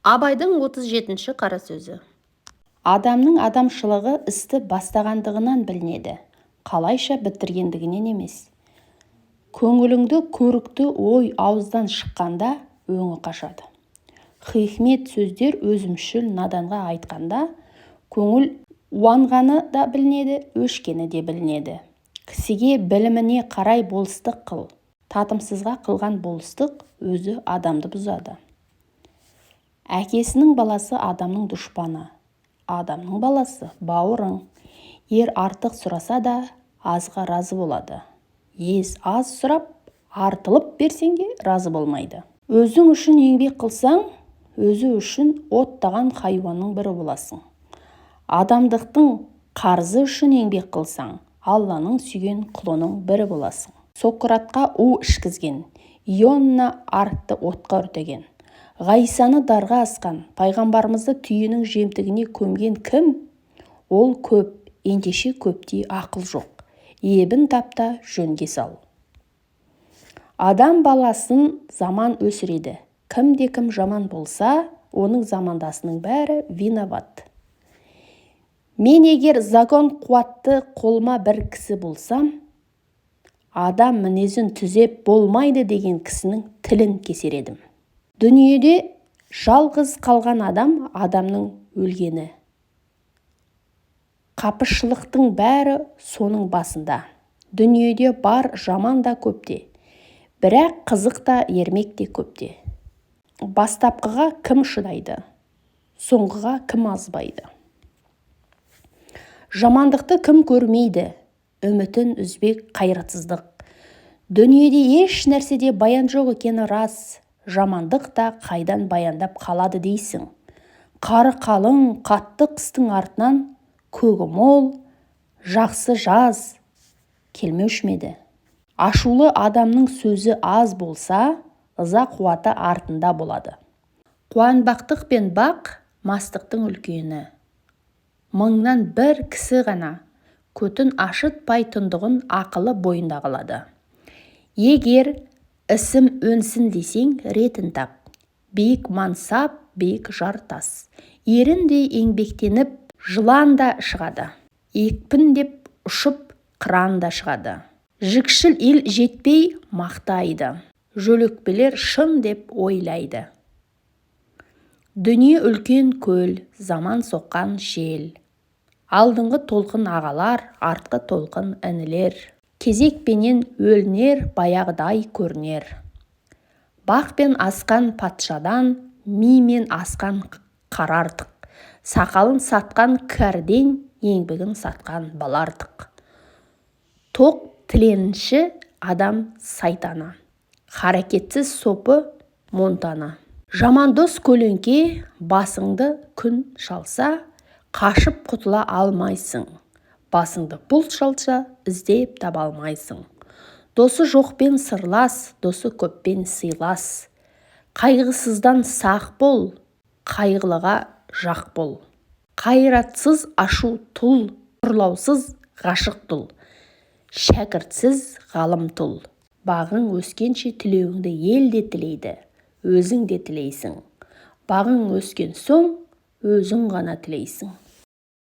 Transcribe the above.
Абайдың 37-ші қара сөзі. Адамның адамшылығы істі бастағандығынан білінеді, қалайша бітіргендігінен емес. Көңіліңді көрікті ой ауыздан шыққанда өңі қашады. Хикмет сөздер өзімшіл наданға айтқанда, көңіл уанғаны да білінеді, өшкені де білінеді. Кісіге біліміне қарай болыстық қыл, татымсызға қылған болыстық өзі адамды бұзады. Әкесінің баласы адамның дұшпаны, адамның баласы бауырың. Ер артық сұраса да азға разы болады. Ез аз сұрап, артылып берсең де разы болмайды. Өзің үшін еңбек қылсаң, өзі үшін оттаған хайуанның бірі боласың. Адамдықтың қарзы үшін еңбек қылсаң, Алланың сүйген құлының бірі боласың. Сократқа у ішкізген, Ионна арытты отқа үртеген. Ғайсаны дарға асқан, пайғамбарымызды түйенің жемтігіне көмген кім? Ол көп, ендеше көптей ақыл жоқ. Ебін тапта жөнге сал. Адам баласын заман өсіреді. Кім жаман болса, оның замандасының бәрі виноват. Мен егер закон қуатты қолма бір кісі болсам, адам мінезін түзеп болмайды деген кісінің тілін кесер едім. Дүниеде жалғыз қалған адамның өлгені. Қапышылықтың бәрі соның басында. Дүниеде бар жаман да көпте, бірақ қызық та ермек те көпте. Бастапқыға кім шыдайды, соңғыға кім азбайды. Жамандықты кім көрмейді, үмітін үзбек қайратсыздық. Дүниеде еш нәрседе баян жоқ екені рас. Жамандық та қайдан баяндап қалады дейсің. Қары қалың, қатты қыстың артынан көгі мол, жақсы жаз келмеуші ме еді? Ашулы адамның сөзі аз болса, ыза қуаты артында болады. Қуанбақтық пен бақ мастықтың үлкені. Мыңнан бір кісі ғана көтін ашытпай тұндығын ақылы бойында қалады. Егер ісім өнсін десең, ретін тап. Биік мансап, биік жартас. Еріндей еңбектеніп, жылан да шығады. Екпін деп ұшып, қыран да шығады. Жікшіл ел жетпей мақтайды. Жөлекпелер шын деп ойлайды. Дүние үлкен көл, заман соққан жел. Алдыңғы толқын ағалар, артқы толқын інілер. Кезекпенен өлінер, баяғыдай көрінер. Бақпен асқан патшадан, мимен асқан қара артық. Сақалын сатқан кәрден, еңбегін сатқан бала артық. Тоқ тіленші адам сайтаны. Харакетсіз сопы монтаны. Жаман дос көлеңке, басыңды күн шалса, қашып құтыла алмайсың. Басыңды бұлт шалса, іздеп таба алмайсың. Досы жоқпен сырлас, досы көппен сыйлас. Қайғысыздан сақ бол, қайғылыға жақ бол. Қайратсыз ашу тұл, ұрлаусыз ғашық тұл. Шәкіртсіз ғалым тұл. Бағың өскенше тілеуіңді ел де тілейді, өзің де тілейсің. Бағың өскен соң, өзің ғана тілейсің.